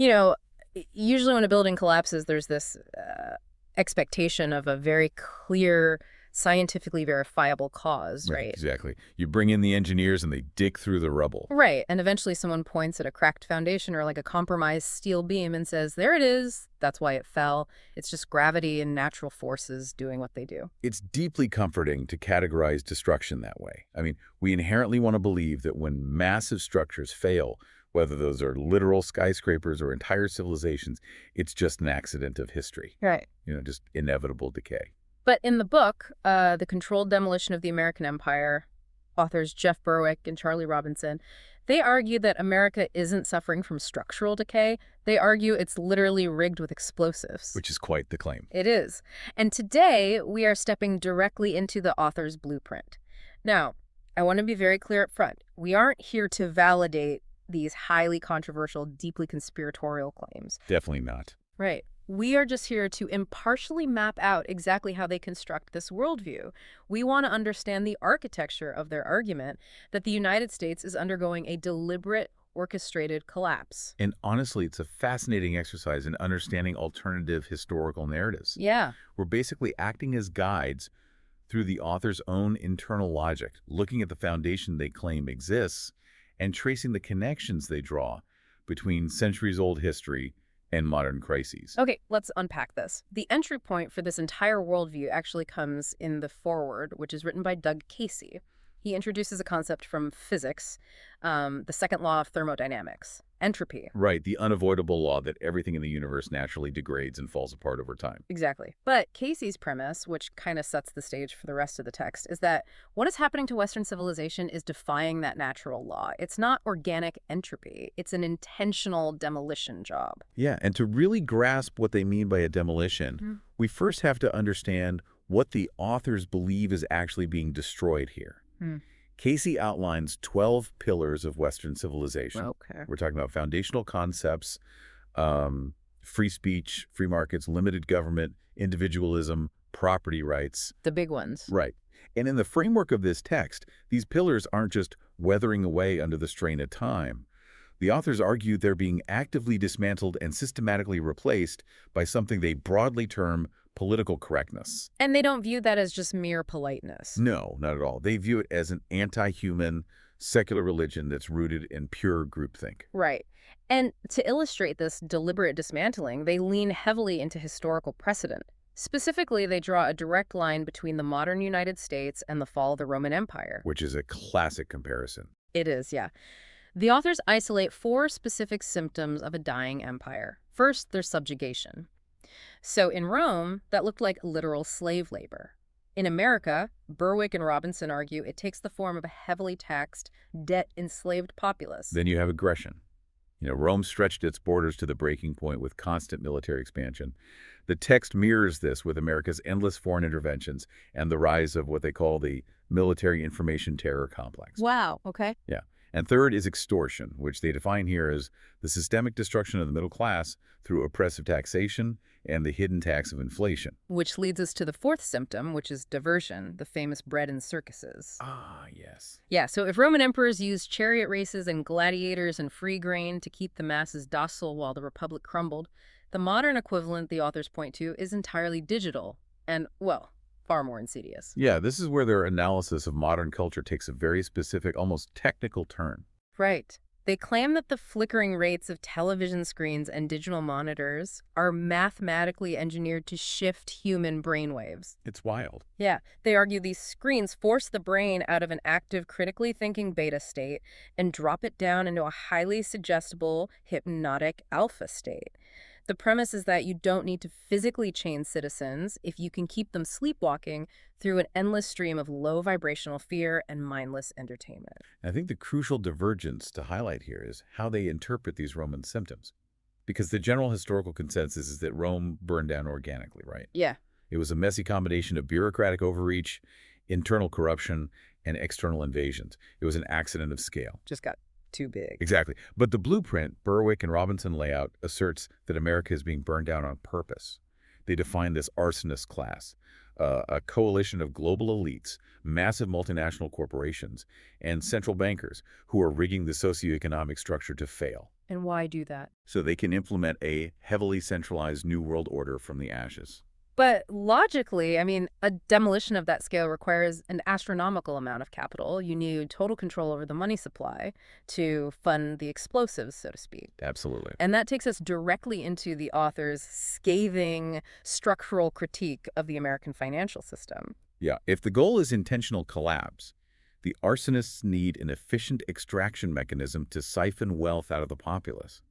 You know, usually when a building collapses, there's this expectation of a very clear, scientifically verifiable cause, Right, right? exactly. You bring in the engineers and they dig through the rubble. Right. And eventually someone points at a cracked foundation or like a compromised steel beam and says, there it is. That's why it fell. It's just gravity and natural forces doing what they do. It's deeply comforting to categorize destruction that way. I mean, we inherently want to believe that when massive structures fail, whether those are literal skyscrapers or entire civilizations, it's just an accident of history. Right. Just inevitable decay. But in the book, The Controlled Demolition of the American Empire, authors Jeff Berwick and Charlie Robinson, they argue that America isn't suffering from structural decay. They argue it's literally rigged with explosives. Which is quite the claim. It is. And today, we are stepping directly into the author's blueprint. Now, I want to be very clear up front. We aren't here to validate these highly controversial, deeply conspiratorial claims. Definitely not. Right. We are just here to impartially map out exactly how they construct this worldview. We want to understand the architecture of their argument that the United States is undergoing a deliberate, orchestrated collapse. And honestly, it's a fascinating exercise in understanding alternative historical narratives. Yeah. We're basically acting as guides through the author's own internal logic, looking at the foundation they claim exists and tracing the connections they draw between centuries-old history and modern crises. Okay, let's unpack this. The entry point for this entire worldview actually comes in the foreword, which is written by Doug Casey. He introduces a concept from physics, the second law of thermodynamics, entropy. Right, the unavoidable law that everything in the universe naturally degrades and falls apart over time. Exactly. But Casey's premise, which kind of sets the stage for the rest of the text, is that what is happening to Western civilization is defying that natural law. It's not organic entropy. It's an intentional demolition job. Yeah, and to really grasp what they mean by a demolition, we first have to understand what the authors believe is actually being destroyed here. Casey outlines 12 pillars of Western civilization. Okay. We're talking about foundational concepts, free speech, free markets, limited government, individualism, property rights. The big ones. Right. And in the framework of this text, these pillars aren't just weathering away under the strain of time. The authors argue they're being actively dismantled and systematically replaced by something they broadly term political correctness. And they don't view that as just mere politeness. No, not at all. They view it as an anti-human, secular religion that's rooted in pure groupthink. Right. And to illustrate this deliberate dismantling, they lean heavily into historical precedent. Specifically, they draw a direct line between the modern United States and the fall of the Roman Empire. Which is a classic comparison. It is, yeah. The authors isolate 4 specific symptoms of a dying empire. First, there's subjugation. So in Rome, that looked like literal slave labor. In America, Berwick and Robinson argue it takes the form of a heavily taxed, debt-enslaved populace. Then you have aggression. Rome stretched its borders to the breaking point with constant military expansion. The text mirrors this with America's endless foreign interventions and the rise of what they call the military information terror complex. Wow, okay. Yeah. And third is extortion, which they define here as the systemic destruction of the middle class through oppressive taxation and the hidden tax of inflation. Which leads us to the 4th symptom, which is diversion, the famous bread and circuses. Ah, yes. Yeah, so if Roman emperors used chariot races and gladiators and free grain to keep the masses docile while the republic crumbled, the modern equivalent the authors point to is entirely digital and, well, far more insidious. Yeah, this is where their analysis of modern culture takes a very specific, almost technical turn. Right. They claim that the flickering rates of television screens and digital monitors are mathematically engineered to shift human brainwaves. It's wild. Yeah, they argue these screens force the brain out of an active, critically thinking beta state and drop it down into a highly suggestible, hypnotic alpha state. The premise is that you don't need to physically chain citizens if you can keep them sleepwalking through an endless stream of low vibrational fear and mindless entertainment. I think the crucial divergence to highlight here is how they interpret these Roman symptoms. Because the general historical consensus is that Rome burned down organically, right? Yeah. It was a messy combination of bureaucratic overreach, internal corruption, and external invasions. It was an accident of scale. Just got too big. Exactly. But the blueprint Berwick and Robinson lay out asserts that America is being burned down on purpose. They define this arsonist class, a coalition of global elites, massive multinational corporations, and central bankers who are rigging the socioeconomic structure to fail. And why do that? so they can implement a heavily centralized New World Order from the ashes. But logically, I mean, a demolition of that scale requires an astronomical amount of capital. You need total control over the money supply to fund the explosives, so to speak. Absolutely. And that takes us directly into the author's scathing structural critique of the American financial system. Yeah, if the goal is intentional collapse, the arsonists need an efficient extraction mechanism to siphon wealth out of the populace.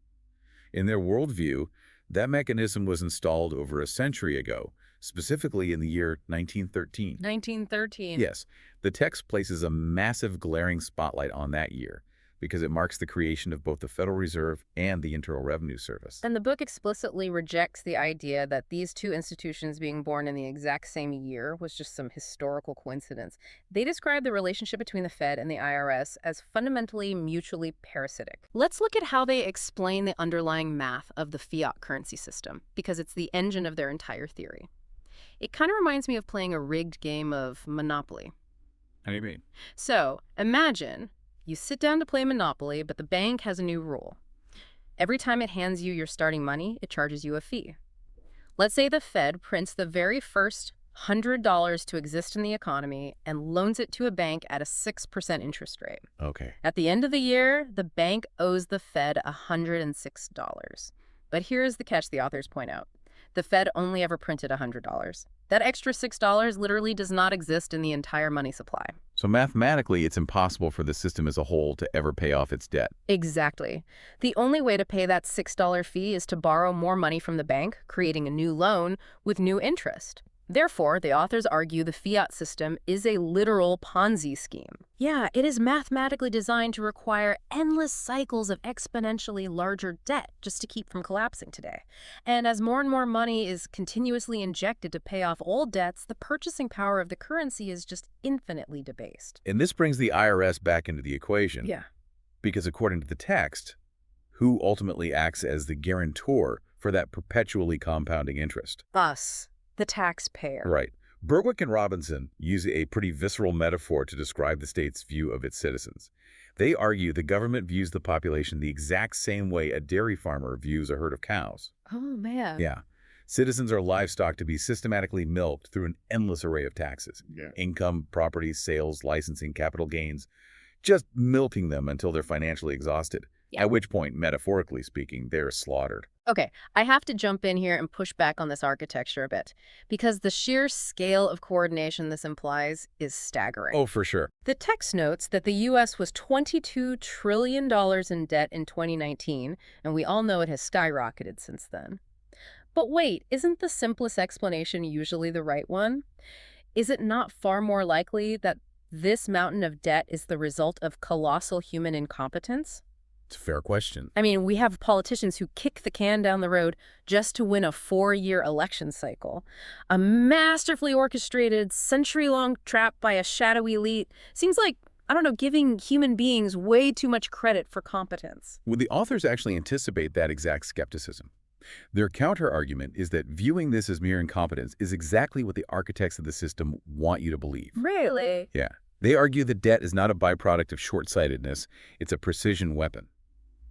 In their worldview, that mechanism was installed over a century ago, specifically in the year 1913. 1913. Yes, the text places a massive glaring spotlight on that year because it marks the creation of both the Federal Reserve and the Internal Revenue Service. And the book explicitly rejects the idea that these two institutions being born in the exact same year was just some historical coincidence. They describe the relationship between the Fed and the IRS as fundamentally mutually parasitic. Let's look at how they explain the underlying math of the fiat currency system, because it's the engine of their entire theory. It kind of reminds me of playing a rigged game of Monopoly. How do you mean? So, imagine you sit down to play Monopoly, but the bank has a new rule. Every time it hands you your starting money, it charges you a fee. Let's say the Fed prints the very first $100 to exist in the economy and loans it to a bank at a 6% interest rate. Okay. At the end of the year, the bank owes the Fed $106. But here's the catch the authors point out. The Fed only ever printed $100. That extra $6 literally does not exist in the entire money supply. So mathematically, it's impossible for the system as a whole to ever pay off its debt. Exactly. The only way to pay that $6 fee is to borrow more money from the bank, creating a new loan with new interest. Therefore, the authors argue the fiat system is a literal Ponzi scheme. Yeah, it is mathematically designed to require endless cycles of exponentially larger debt just to keep from collapsing today. And as more and more money is continuously injected to pay off old debts, the purchasing power of the currency is just infinitely debased. And this brings the IRS back into the equation. Yeah. Because according to the text, who ultimately acts as the guarantor for that perpetually compounding interest? Us, the taxpayer. Right. Berwick and Robinson use a pretty visceral metaphor to describe the state's view of its citizens. They argue the government views the population the exact same way a dairy farmer views a herd of cows. Oh, man. Yeah. Citizens are livestock to be systematically milked through an endless array of taxes. Yeah. Income, property, sales, licensing, capital gains. Just milking them until they're financially exhausted. Yeah. At which point, metaphorically speaking, they're slaughtered. Okay, I have to jump in here and push back on this architecture a bit, because the sheer scale of coordination this implies is staggering. Oh, for sure. The text notes that the U.S. was $22 trillion in debt in 2019, and we all know it has skyrocketed since then. But wait, isn't the simplest explanation usually the right one? Is it not far more likely that this mountain of debt is the result of colossal human incompetence? It's a fair question. I mean, we have politicians who kick the can down the road just to win a 4-year election cycle. A masterfully orchestrated, century-long trap by a shadowy elite seems like, I don't know, giving human beings way too much credit for competence. Well, the authors actually anticipate that exact skepticism. Their counter-argument is that viewing this as mere incompetence is exactly what the architects of the system want you to believe. Really? Yeah. They argue that debt is not a byproduct of short-sightedness, it's a precision weapon.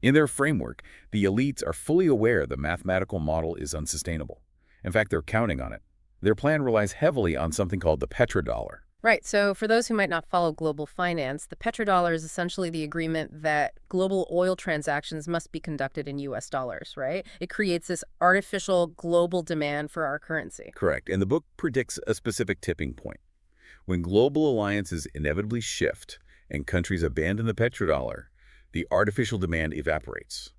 In their framework, the elites are fully aware the mathematical model is unsustainable. In fact, they're counting on it. Their plan relies heavily on something called the petrodollar. Right, so for those who might not follow global finance, the petrodollar is essentially the agreement that global oil transactions must be conducted in U.S. dollars, right? It creates this artificial global demand for our currency. Correct, and the book predicts a specific tipping point. When global alliances inevitably shift and countries abandon the petrodollar, the artificial demand evaporates.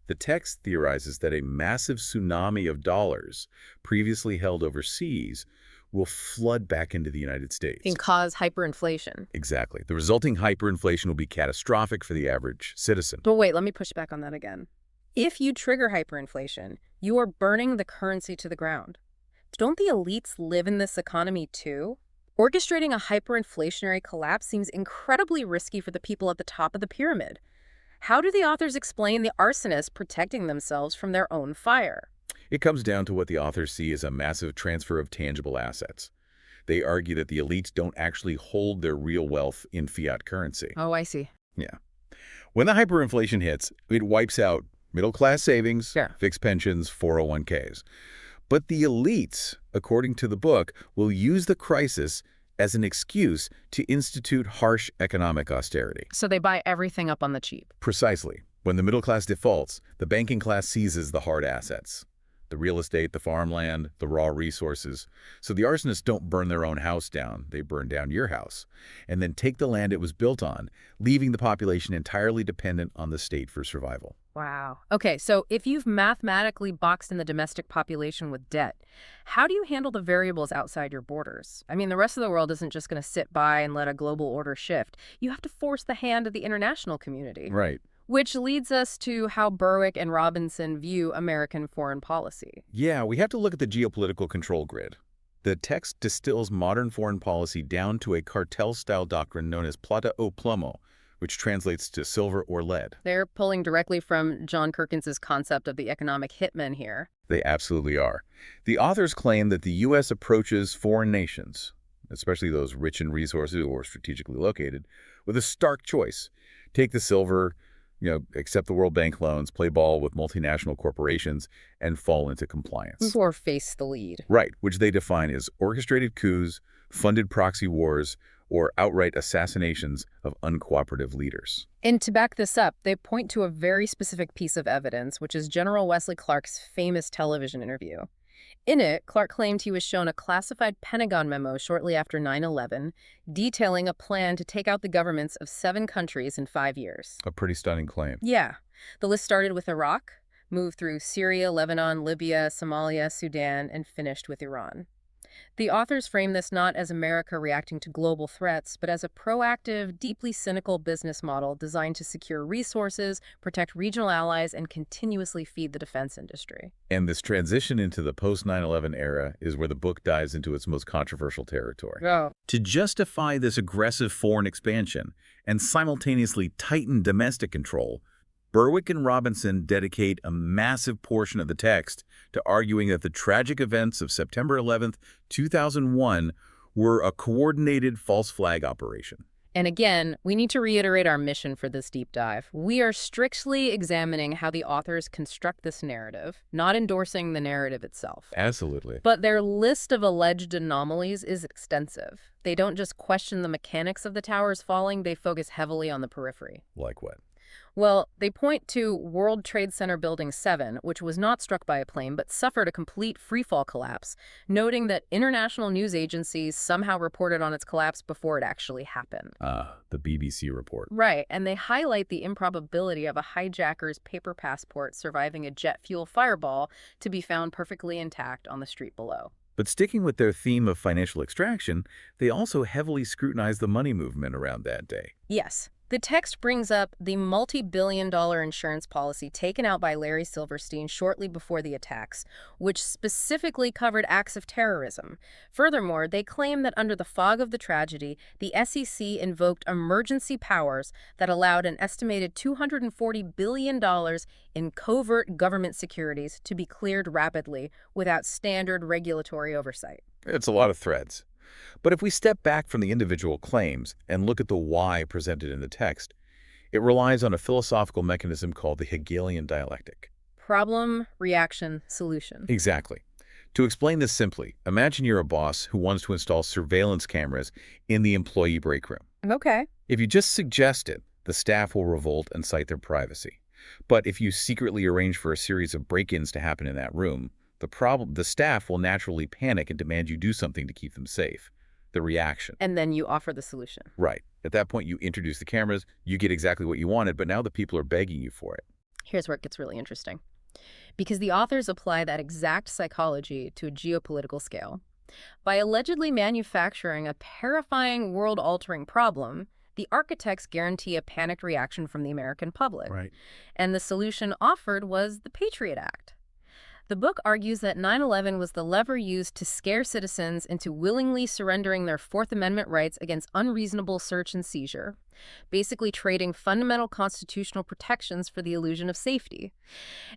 The text theorizes that a massive tsunami of dollars previously held overseas will flood back into the United States. And cause hyperinflation. Exactly. The resulting hyperinflation will be catastrophic for the average citizen. But wait, let me push back on that again. If you trigger hyperinflation, you are burning the currency to the ground. Don't the elites live in this economy too? Orchestrating a hyperinflationary collapse seems incredibly risky for the people at the top of the pyramid. How do the authors explain the arsonists protecting themselves from their own fire? It comes down to what the authors see as a massive transfer of tangible assets. They argue that the elites don't actually hold their real wealth in fiat currency. Oh, I see. Yeah. When the hyperinflation hits, it wipes out middle-class savings, Yeah. fixed pensions, 401ks. But the elites, according to the book, will use the crisis as an excuse to institute harsh economic austerity. So they buy everything up on the cheap. Precisely. When the middle class defaults, the banking class seizes the hard assets. The real estate, the farmland, the raw resources. So the arsonists don't burn their own house down, they burn down your house, and then take the land it was built on, leaving the population entirely dependent on the state for survival. Wow. Okay, so if you've mathematically boxed in the domestic population with debt, how do you handle the variables outside your borders? I mean, the rest of the world isn't just going to sit by and let a global order shift. You have to force the hand of the international community. Right. Which leads us to how Berwick and Robinson view American foreign policy. Yeah, we have to look at the geopolitical control grid. The text distills modern foreign policy down to a cartel-style doctrine known as plata o plomo, which translates to silver or lead. They're pulling directly from John Perkins's concept of the economic hitman here. They absolutely are. The authors claim that the U.S. approaches foreign nations, especially those rich in resources or strategically located, with a stark choice. Take the silver, accept the World Bank loans, play ball with multinational corporations, and fall into compliance. Or face the lead. Right, which they define as orchestrated coups, funded proxy wars, or outright assassinations of uncooperative leaders. And to back this up, they point to a very specific piece of evidence, which is General Wesley Clark's famous television interview. In it, Clark claimed he was shown a classified Pentagon memo shortly after 9/11, detailing a plan to take out the governments of 7 countries in 5 years. A pretty stunning claim. Yeah. The list started with Iraq, moved through Syria, Lebanon, Libya, Somalia, Sudan, and finished with Iran. The authors frame this not as America reacting to global threats, but as a proactive, deeply cynical business model designed to secure resources, protect regional allies, and continuously feed the defense industry. And this transition into the post-9/11 era is where the book dives into its most controversial territory. Oh. To justify this aggressive foreign expansion and simultaneously tighten domestic control, Berwick and Robinson dedicate a massive portion of the text to arguing that the tragic events of September 11th, 2001 were a coordinated false flag operation. And again, we need to reiterate our mission for this deep dive. We are strictly examining how the authors construct this narrative, not endorsing the narrative itself. Absolutely. But their list of alleged anomalies is extensive. They don't just question the mechanics of the towers falling, they focus heavily on the periphery. Like what? Well, they point to World Trade Center Building 7, which was not struck by a plane but suffered a complete freefall collapse, noting that international news agencies somehow reported on its collapse before it actually happened. The BBC report. Right, and they highlight the improbability of a hijacker's paper passport surviving a jet fuel fireball to be found perfectly intact on the street below. But sticking with their theme of financial extraction, they also heavily scrutinize the money movement around that day. Yes. The text brings up the multi-billion-dollar insurance policy taken out by Larry Silverstein shortly before the attacks, which specifically covered acts of terrorism. Furthermore, they claim that under the fog of the tragedy, the SEC invoked emergency powers that allowed an estimated $240 billion in covert government securities to be cleared rapidly without standard regulatory oversight. It's a lot of threads. But if we step back from the individual claims and look at the why presented in the text, it relies on a philosophical mechanism called the Hegelian dialectic. Problem, reaction, solution. Exactly. To explain this simply, imagine you're a boss who wants to install surveillance cameras in the employee break room. Okay. If you just suggest it, the staff will revolt and cite their privacy. But if you secretly arrange for a series of break-ins to happen in that room, the staff will naturally panic and demand you do something to keep them safe. The reaction. And then you offer the solution. Right. At that point, you introduce the cameras, you get exactly what you wanted, but now the people are begging you for it. Here's where it gets really interesting. Because the authors apply that exact psychology to a geopolitical scale. By allegedly manufacturing a terrifying world-altering problem, the architects guarantee a panicked reaction from the American public. Right. And the solution offered was the Patriot Act. The book argues that 9/11 was the lever used to scare citizens into willingly surrendering their Fourth Amendment rights against unreasonable search and seizure, basically trading fundamental constitutional protections for the illusion of safety,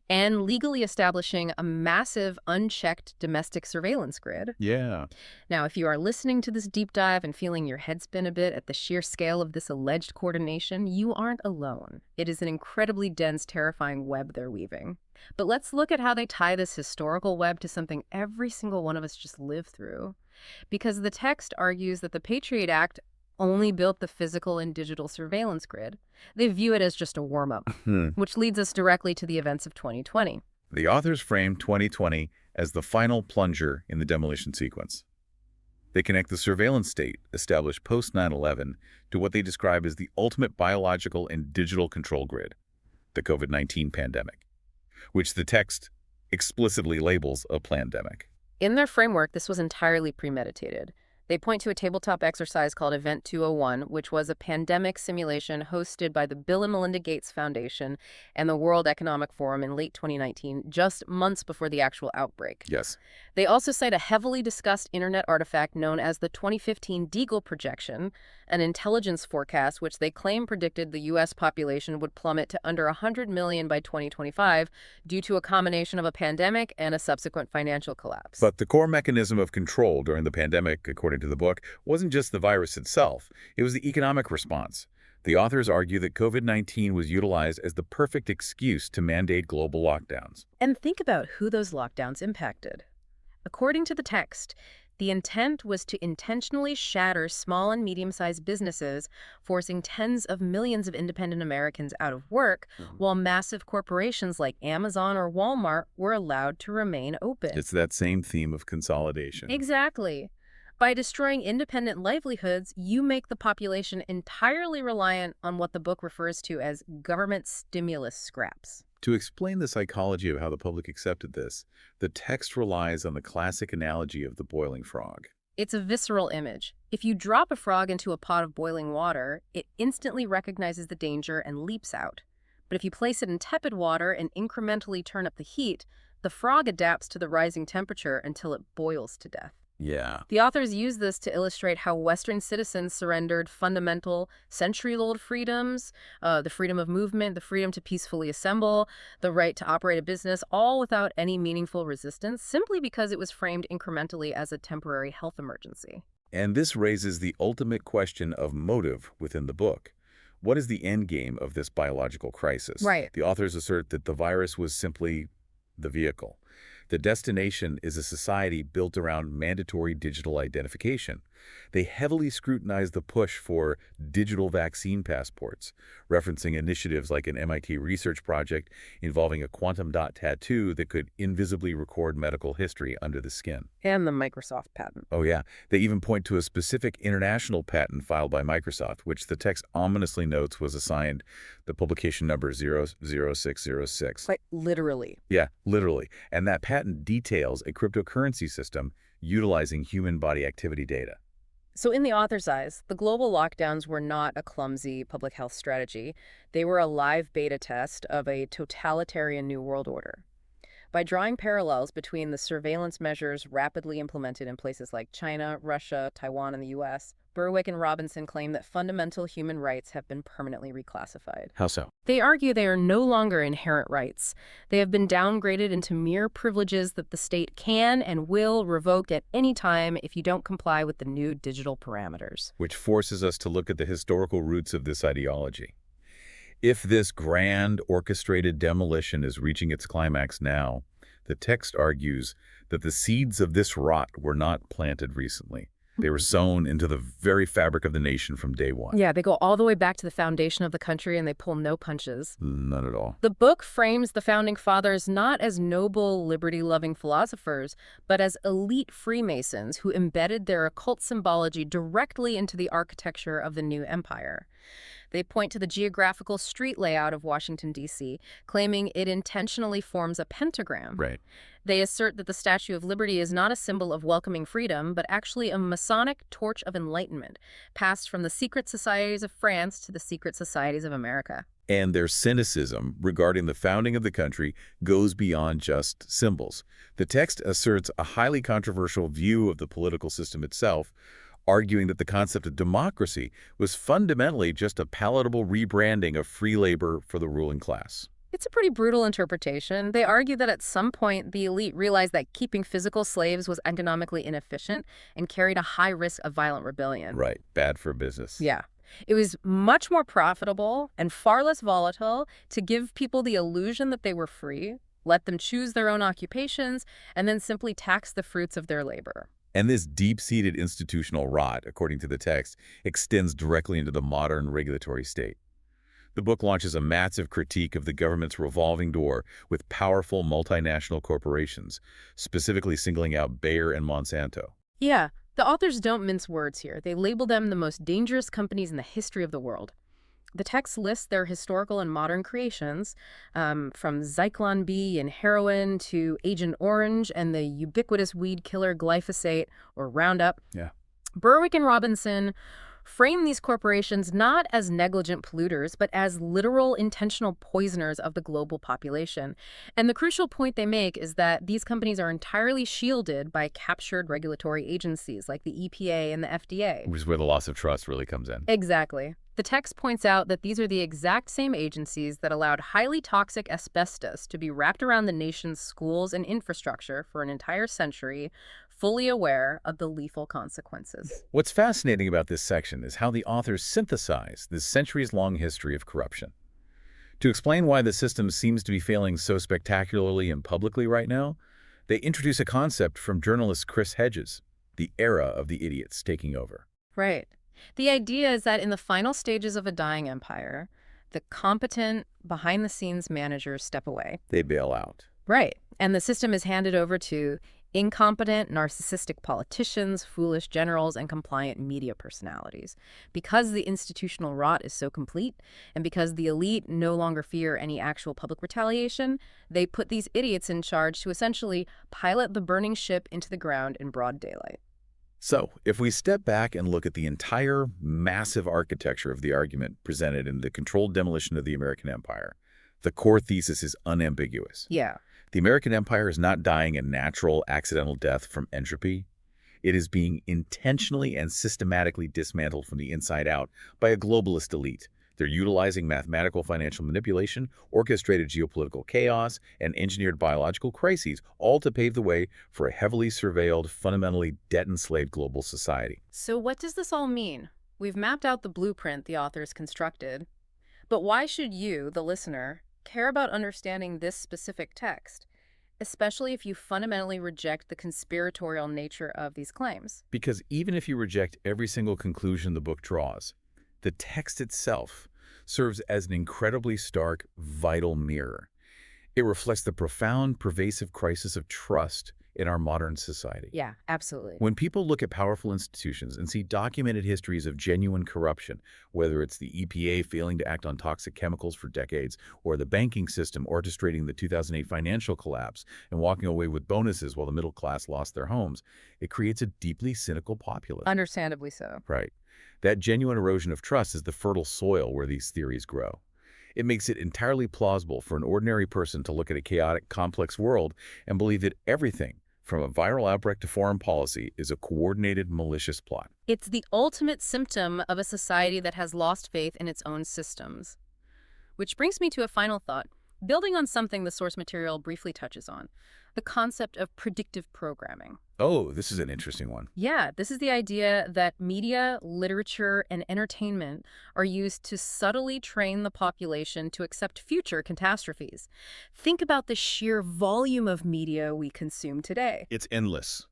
and legally establishing a massive, unchecked domestic surveillance grid. Yeah. Now, if you are listening to this deep dive and feeling your head spin a bit at the sheer scale of this alleged coordination, you aren't alone. It is an incredibly dense, terrifying web they're weaving. But let's look at how they tie this historical web to something every single one of us just lived through. Because the text argues that the Patriot Act only built the physical and digital surveillance grid. They view it as just a warm-up, which leads us directly to the events of 2020. The authors frame 2020 as the final plunger in the demolition sequence. They connect the surveillance state established post 9/11 to what they describe as the ultimate biological and digital control grid, the COVID-19 pandemic, which the text explicitly labels a plandemic. In their framework, this was entirely premeditated. They point to a tabletop exercise called Event 201, which was a pandemic simulation hosted by the Bill and Melinda Gates Foundation and the World Economic Forum in late 2019, just months before the actual outbreak. Yes. They also cite a heavily discussed internet artifact known as the 2015 Deagle projection, an intelligence forecast which they claim predicted the U.S. population would plummet to under 100 million by 2025 due to a combination of a pandemic and a subsequent financial collapse. But the core mechanism of control during the pandemic, according to the book, wasn't just the virus itself. It was the economic response. The authors argue that COVID-19 was utilized as the perfect excuse to mandate global lockdowns. And think about who those lockdowns impacted. According to the text, the intent was to intentionally shatter small and medium-sized businesses, forcing tens of millions of independent Americans out of work, while massive corporations like Amazon or Walmart were allowed to remain open. It's that same theme of consolidation. Exactly. By destroying independent livelihoods, you make the population entirely reliant on what the book refers to as government stimulus scraps. To explain the psychology of how the public accepted this, the text relies on the classic analogy of the boiling frog. It's a visceral image. If you drop a frog into a pot of boiling water, it instantly recognizes the danger and leaps out. But if you place it in tepid water and incrementally turn up the heat, the frog adapts to the rising temperature until it boils to death. Yeah. The authors use this to illustrate how Western citizens surrendered fundamental, century-old freedoms, the freedom of movement, the freedom to peacefully assemble, the right to operate a business, all without any meaningful resistance, simply because it was framed incrementally as a temporary health emergency. And this raises the ultimate question of motive within the book. What is the end game of this biological crisis? Right. The authors assert that the virus was simply the vehicle. The destination is a society built around mandatory digital identification. They heavily scrutinize the push for digital vaccine passports, referencing initiatives like an MIT research project involving a quantum dot tattoo that could invisibly record medical history under the skin. And the Microsoft patent. Oh yeah, they even point to a specific international patent filed by Microsoft, which the text ominously notes was assigned the publication number 00606. Quite literally. Yeah, literally. And that patent details a cryptocurrency system utilizing human body activity data. So in the author's eyes, the global lockdowns were not a clumsy public health strategy. They were a live beta test of a totalitarian new world order. By drawing parallels between the surveillance measures rapidly implemented in places like China, Russia, Taiwan, and the U.S., Berwick and Robinson claim that fundamental human rights have been permanently reclassified. How so? They argue they are no longer inherent rights. They have been downgraded into mere privileges that the state can and will revoke at any time if you don't comply with the new digital parameters. Which forces us to look at the historical roots of this ideology. If this grand orchestrated demolition is reaching its climax now, the text argues that the seeds of this rot were not planted recently. They were sown into the very fabric of the nation from day one. Yeah, they go all the way back to the foundation of the country and they pull no punches. None at all. The book frames the Founding Fathers not as noble, liberty-loving philosophers, but as elite Freemasons who embedded their occult symbology directly into the architecture of the new empire. They point to the geographical street layout of Washington, D.C., claiming it intentionally forms a pentagram. Right. They assert that the Statue of Liberty is not a symbol of welcoming freedom, but actually a Masonic torch of enlightenment, passed from the secret societies of France to the secret societies of America. And their cynicism regarding the founding of the country goes beyond just symbols. The text asserts a highly controversial view of the political system itself, arguing that the concept of democracy was fundamentally just a palatable rebranding of free labor for the ruling class. It's a pretty brutal interpretation. They argue that at some point the elite realized that keeping physical slaves was economically inefficient and carried a high risk of violent rebellion. Right, bad for business. Yeah. It was much more profitable and far less volatile to give people the illusion that they were free, let them choose their own occupations, and then simply tax the fruits of their labor. And this deep-seated institutional rot, according to the text, extends directly into the modern regulatory state. The book launches a massive critique of the government's revolving door with powerful multinational corporations, specifically singling out Bayer and Monsanto. Yeah, the authors don't mince words here. They label them the most dangerous companies in the history of the world. The text lists their historical and modern creations, from Zyklon B and heroin to Agent Orange and the ubiquitous weed killer glyphosate or Roundup. Yeah. Berwick and Robinson frame these corporations not as negligent polluters, but as literal intentional poisoners of the global population. And the crucial point they make is that these companies are entirely shielded by captured regulatory agencies like the EPA and the FDA. Which is where the loss of trust really comes in. Exactly. The text points out that these are the exact same agencies that allowed highly toxic asbestos to be wrapped around the nation's schools and infrastructure for an entire century, fully aware of the lethal consequences. What's fascinating about this section is how the authors synthesize this centuries-long history of corruption. To explain why the system seems to be failing so spectacularly and publicly right now, they introduce a concept from journalist Chris Hedges, the era of the idiots taking over. Right. The idea is that in the final stages of a dying empire, the competent, behind-the-scenes managers step away. They bail out. Right. And the system is handed over to incompetent, narcissistic politicians, foolish generals, and compliant media personalities. Because the institutional rot is so complete, and because the elite no longer fear any actual public retaliation, they put these idiots in charge to essentially pilot the burning ship into the ground in broad daylight. So, if we step back and look at the entire massive architecture of the argument presented in the controlled demolition of the American empire, the core thesis is unambiguous. Yeah. The American empire is not dying a natural, accidental death from entropy. It is being intentionally and systematically dismantled from the inside out by a globalist elite. They're utilizing mathematical financial manipulation, orchestrated geopolitical chaos, and engineered biological crises, all to pave the way for a heavily surveilled, fundamentally debt-enslaved global society. So what does this all mean? We've mapped out the blueprint the authors constructed. But why should you, the listener, care about understanding this specific text, especially if you fundamentally reject the conspiratorial nature of these claims? Because even if you reject every single conclusion the book draws, the text itself serves as an incredibly stark, vital mirror. It reflects the profound, pervasive crisis of trust in our modern society. Yeah, absolutely. When people look at powerful institutions and see documented histories of genuine corruption, whether it's the EPA failing to act on toxic chemicals for decades, or the banking system orchestrating the 2008 financial collapse and walking away with bonuses while the middle class lost their homes, it creates a deeply cynical populace. Understandably so. Right. That genuine erosion of trust is the fertile soil where these theories grow. It makes it entirely plausible for an ordinary person to look at a chaotic, complex world and believe that everything, from a viral outbreak to foreign policy, is a coordinated, malicious plot. It's the ultimate symptom of a society that has lost faith in its own systems. Which brings me to a final thought, building on something the source material briefly touches on, the concept of predictive programming. Oh, this is an interesting one. Yeah, this is the idea that media, literature, and entertainment are used to subtly train the population to accept future catastrophes. Think about the sheer volume of media we consume today. It's endless.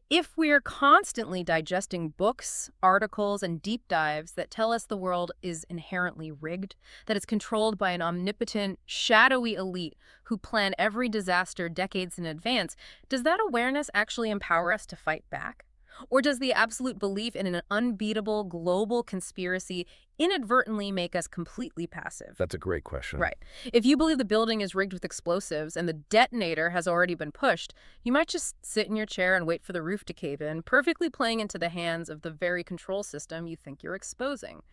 If we're constantly digesting books, articles, and deep dives that tell us the world is inherently rigged, that it's controlled by an omnipotent, shadowy elite who plan every disaster decades in advance, does that awareness actually empower us to fight back? Or does the absolute belief in an unbeatable global conspiracy inadvertently make us completely passive? That's a great question. Right. If you believe the building is rigged with explosives and the detonator has already been pushed, you might just sit in your chair and wait for the roof to cave in, perfectly playing into the hands of the very control system you think you're exposing.